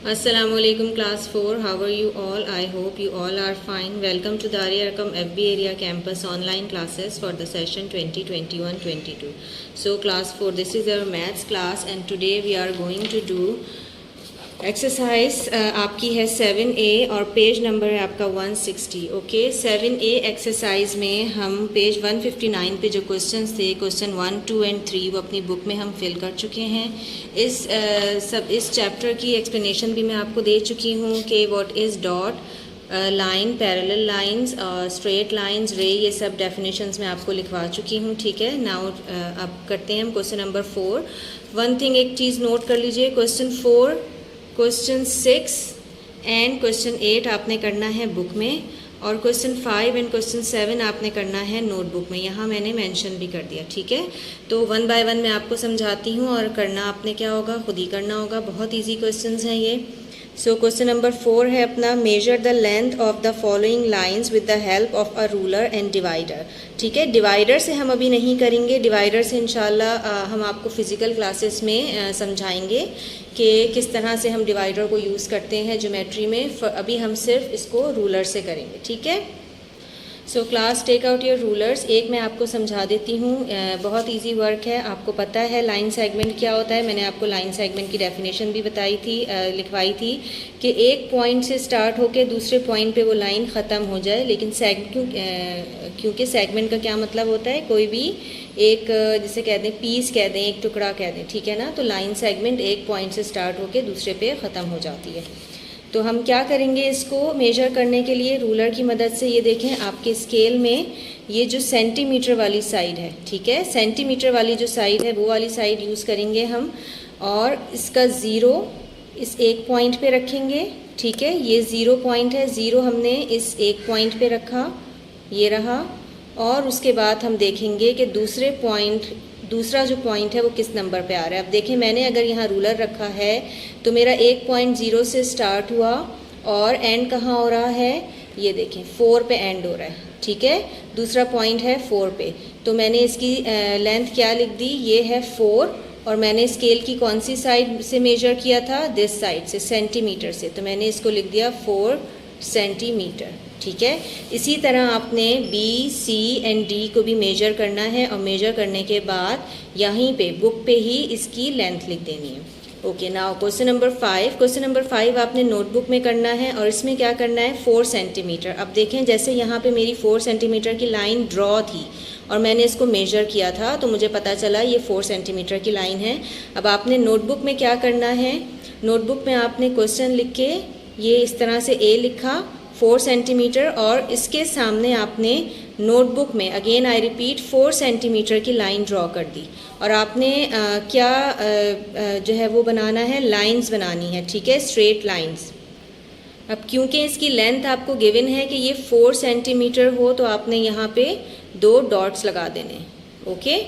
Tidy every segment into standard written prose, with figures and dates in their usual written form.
Assalamualaikum class 4. How are you all? I hope you all are fine. Welcome to Darya Rakam FB area campus online classes for the session 2021-22. So class 4, this is our maths class and today we are going to do exercise आपकी है 7A और page number है आपका 160। Okay 7A exercise में हम page 159 पे जो questions थे, क्वेश्चन 1, 2 एंड 3, वो अपनी बुक में हम फिल कर चुके हैं। इस चैप्टर की एक्सप्लेनेशन भी मैं आपको दे चुकी हूँ कि what is dot, line, parallel lines, straight lines, रे, ये सब डेफिनेशंस मैं आपको लिखवा चुकी हूँ। ठीक है, नाउ अब करते हैं हम क्वेश्चन नंबर 4। वन थिंग, एक चीज़ नोट कर लीजिए, क्वेश्चन 4, क्वेश्चन 6 एंड क्वेश्चन 8 आपने करना है बुक में, और क्वेश्चन 5 एंड क्वेश्चन 7 आपने करना है नोटबुक में। यहाँ मैंने मेंशन भी कर दिया। ठीक है, तो 1 बाय 1 मैं आपको समझाती हूँ और करना आपने क्या होगा, खुद ही करना होगा। बहुत इजी क्वेश्चंस हैं ये। सो क्वेश्चन नंबर 4 है अपना, measure the length of the following lines with the help of a ruler and divider. ठीक है, डिवाइडर से हम अभी नहीं करेंगे, डिवाइडर से इंशाल्लाह हम आपको फ़िज़िकल क्लासेस में समझाएंगे कि किस तरह से हम डिवाइडर को यूज़ करते हैं ज्योमेट्री में। अभी हम सिर्फ इसको रूलर से करेंगे। ठीक है, so class take out your rulers. एक मैं आपको समझा देती हूँ, बहुत इजी वर्क है। आपको पता है लाइन सेगमेंट क्या होता है, मैंने आपको लाइन सेगमेंट की डेफिनेशन भी बताई थी, लिखवाई थी कि एक पॉइंट से स्टार्ट होकर दूसरे पॉइंट पे वो लाइन ख़त्म हो जाए। लेकिन क्योंकि सेगमेंट का क्या मतलब होता है, कोई भी एक, जिसे कह दें पीस कह दें, एक टुकड़ा कह दें, ठीक है ना। तो लाइन सेगमेंट एक पॉइंट से स्टार्ट होकर दूसरे पे ख़त्म हो जाती है। तो हम क्या करेंगे, इसको मेजर करने के लिए रूलर की मदद से, ये देखें आपके स्केल में ये जो सेंटीमीटर वाली साइड है, ठीक है, सेंटीमीटर वाली जो साइड है वो वाली साइड यूज़ करेंगे हम, और इसका ज़ीरो इस एक पॉइंट पे रखेंगे। ठीक है, ये ज़ीरो पॉइंट है, ज़ीरो हमने इस एक पॉइंट पे रखा, ये रहा, और उसके बाद हम देखेंगे कि दूसरा जो पॉइंट है वो किस नंबर पे आ रहा है। अब देखें, मैंने अगर यहाँ रूलर रखा है तो मेरा एक पॉइंट 0 से स्टार्ट हुआ और एंड कहाँ हो रहा है, ये देखें 4 पे एंड हो रहा है। ठीक है, दूसरा पॉइंट है 4 पे, तो मैंने इसकी लेंथ क्या लिख दी, ये है 4, और मैंने स्केल की कौन सी साइड से मेजर किया था, दिस साइड से, सेंटीमीटर से, तो मैंने इसको लिख दिया 4 सेंटीमीटर। ठीक है, इसी तरह आपने बी, सी एंड डी को भी मेजर करना है, और मेजर करने के बाद यहीं पे बुक पे ही इसकी लेंथ लिख देनी है। Okay, now question number 5। Question number 5 आपने नोटबुक में करना है, और इसमें क्या करना है, 4 सेंटीमीटर। अब देखें, जैसे यहाँ पे मेरी 4 सेंटीमीटर की लाइन ड्रॉ थी और मैंने इसको मेजर किया था, तो मुझे पता चला ये 4 सेंटीमीटर की लाइन है। अब आपने नोटबुक में क्या करना है, नोटबुक में आपने क्वेश्चन लिख के ये इस तरह से ए लिखा 4 सेंटीमीटर, और इसके सामने आपने नोटबुक में, अगेन आई रिपीट, 4 सेंटीमीटर की लाइन ड्रॉ कर दी, और आपने जो है वो बनाना है, लाइंस बनानी है। ठीक है, स्ट्रेट लाइंस। अब क्योंकि इसकी लेंथ आपको गिवन है कि ये 4 सेंटीमीटर हो, तो आपने यहाँ पे 2 डॉट्स लगा देने। ओके,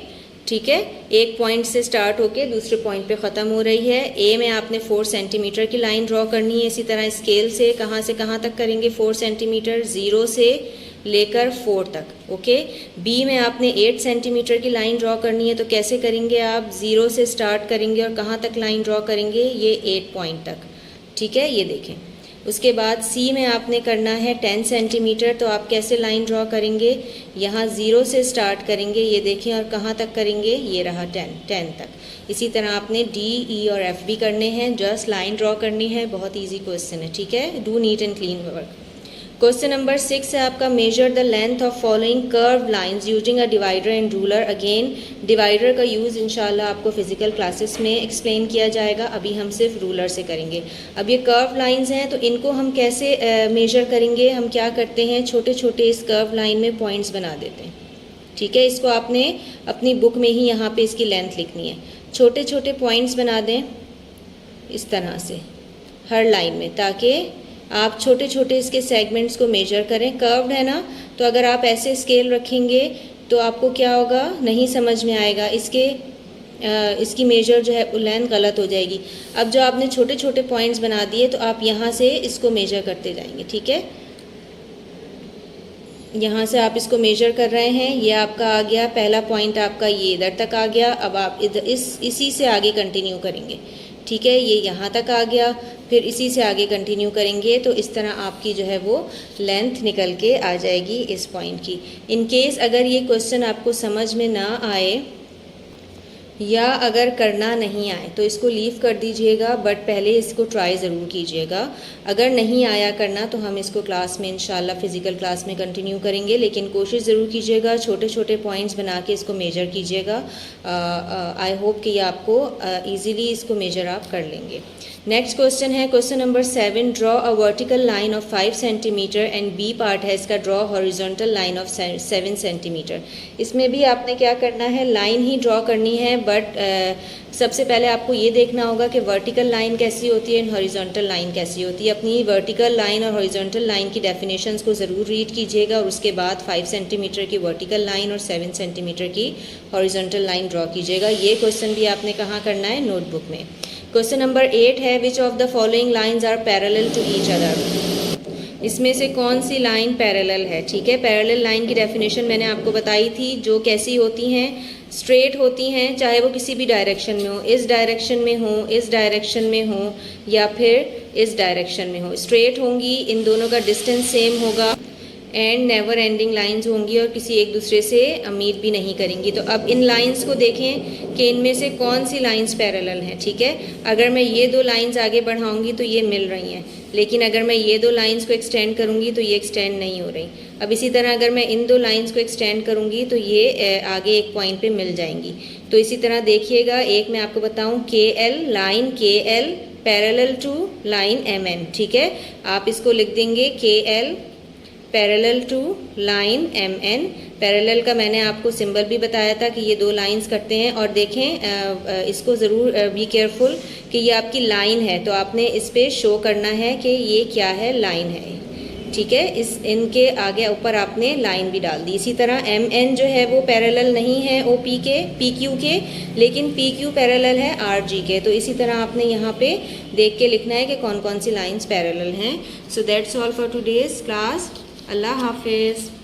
ठीक है, एक पॉइंट से स्टार्ट होके दूसरे पॉइंट पे ख़त्म हो रही है। ए में आपने 4 सेंटीमीटर की लाइन ड्रॉ करनी है। इसी तरह स्केल से कहाँ तक करेंगे, 4 सेंटीमीटर, 0 से लेकर 4 तक। ओके, बी में आपने 8 सेंटीमीटर की लाइन ड्रॉ करनी है, तो कैसे करेंगे आप, 0 से स्टार्ट करेंगे और कहाँ तक लाइन ड्रॉ करेंगे, ये 8 पॉइंट तक। ठीक है, ये देखें। उसके बाद सी में आपने करना है 10 सेंटीमीटर, तो आप कैसे लाइन ड्रॉ करेंगे, यहाँ 0 से स्टार्ट करेंगे, ये देखें, और कहाँ तक करेंगे, ये रहा 10 तक। इसी तरह आपने डी, ई और एफ भी करने हैं, जस्ट लाइन ड्रॉ करनी है। बहुत इजी क्वेश्चन है। ठीक है, do neat and clean work. Question number 6 है आपका, measure the length of following curve lines using a divider and ruler. Again divider का यूज़ इंशाल्लाह आपको फिजिकल क्लासेस में एक्सप्लेन किया जाएगा, अभी हम सिर्फ रूलर से करेंगे। अब ये कर्व लाइंस हैं, तो इनको हम कैसे मेजर करेंगे, हम क्या करते हैं, छोटे छोटे इस कर्व लाइन में पॉइंट्स बना देते हैं। ठीक है, इसको आपने अपनी बुक में ही यहाँ पर इसकी लेंथ लिखनी है। छोटे छोटे पॉइंट्स बना दें इस तरह से हर लाइन में, ताकि आप छोटे छोटे इसके सेगमेंट्स को मेजर करें। कर्व्ड है ना, तो अगर आप ऐसे स्केल रखेंगे तो आपको क्या होगा, नहीं समझ में आएगा, इसकी मेजर जो है लेंथ गलत हो जाएगी। अब जो आपने छोटे छोटे पॉइंट्स बना दिए, तो आप यहाँ से इसको मेजर करते जाएंगे। ठीक है, यहाँ से आप इसको मेजर कर रहे हैं, ये आपका आ गया पहला पॉइंट, आपका ये इधर तक आ गया। अब आप इधर इसी से आगे कंटिन्यू करेंगे। ठीक है, ये यहाँ तक आ गया, फिर इसी से आगे कंटिन्यू करेंगे तो इस तरह आपकी जो है वो लेंथ निकल के आ जाएगी इस पॉइंट की। इन केस अगर ये क्वेश्चन आपको समझ में ना आए या अगर करना नहीं आए तो इसको लीव कर दीजिएगा, बट पहले इसको ट्राई ज़रूर कीजिएगा। अगर नहीं आया करना तो हम इसको क्लास में इंशाल्लाह फ़िज़िकल क्लास में कंटिन्यू करेंगे, लेकिन कोशिश ज़रूर कीजिएगा, छोटे छोटे पॉइंट्स बना के इसको मेजर कीजिएगा। आई होप कि ये आपको ईज़िली इसको मेजर आप कर लेंगे। नेक्स्ट क्वेश्चन है question number 7। Draw a vertical line of 5 centimetre and b part है इसका draw horizontal line of 7 centimetre. इसमें भी आपने क्या करना है, लाइन ही ड्रॉ करनी है, बट सबसे पहले आपको ये देखना होगा कि वर्टिकल लाइन कैसी होती है एंड हॉरिजॉन्टल लाइन कैसी होती है। अपनी वर्टिकल लाइन और हॉरिजॉन्टल लाइन की डेफिनेशंस को ज़रूर रीड कीजिएगा और उसके बाद 5 सेंटीमीटर की वर्टिकल लाइन और 7 सेंटीमीटर की हॉरिजॉन्टल लाइन ड्रॉ कीजिएगा। ये क्वेश्चन भी आपने कहाँ करना है, नोटबुक में। क्वेश्चन नंबर 8 है which of the following lines are parallel to each other. इसमें से कौन सी लाइन पैरेलल है। ठीक है, पैरेलल लाइन की डेफिनेशन मैंने आपको बताई थी, जो कैसी होती हैं, स्ट्रेट होती हैं, चाहे वो किसी भी डायरेक्शन में हो, इस डायरेक्शन में हो, इस डायरेक्शन में हो या फिर इस डायरेक्शन में हो, स्ट्रेट होंगी, इन दोनों का डिस्टेंस सेम होगा एंड नेवर एंडिंग लाइंस होंगी और किसी एक दूसरे से मीट भी नहीं करेंगी। तो अब इन लाइंस को देखें कि इनमें से कौन सी लाइंस पैरेलल हैं। ठीक है, अगर मैं ये दो लाइंस आगे बढ़ाऊंगी तो ये मिल रही हैं, लेकिन अगर मैं ये दो लाइंस को एक्सटेंड करूंगी तो ये एक्सटेंड नहीं हो रही। अब इसी तरह अगर मैं इन दो लाइंस को एक्सटेंड करूंगी तो ये आगे एक पॉइंट पे मिल जाएंगी। तो इसी तरह देखिएगा, एक मैं आपको बताऊं, KL line KL parallel to line MN। ठीक है, आप इसको लिख देंगे KL parallel to line MN। Parallel का मैंने आपको सिंबल भी बताया था कि ये दो लाइंस करते हैं। और देखें इसको ज़रूर बी केयरफुल कि ये आपकी लाइन है, तो आपने इस पे शो करना है कि ये क्या है, लाइन है। ठीक है, इस इनके आगे ऊपर आपने लाइन भी डाल दी। इसी तरह MN जो है वो पैरेलल नहीं है OP के, PQ के, लेकिन PQ पैरेलल है RG के। तो इसी तरह आपने यहाँ पे देख के लिखना है कि कौन कौन सी लाइंस पैरेलल हैं। So that's all for today's class. अल्लाह हाफिज़।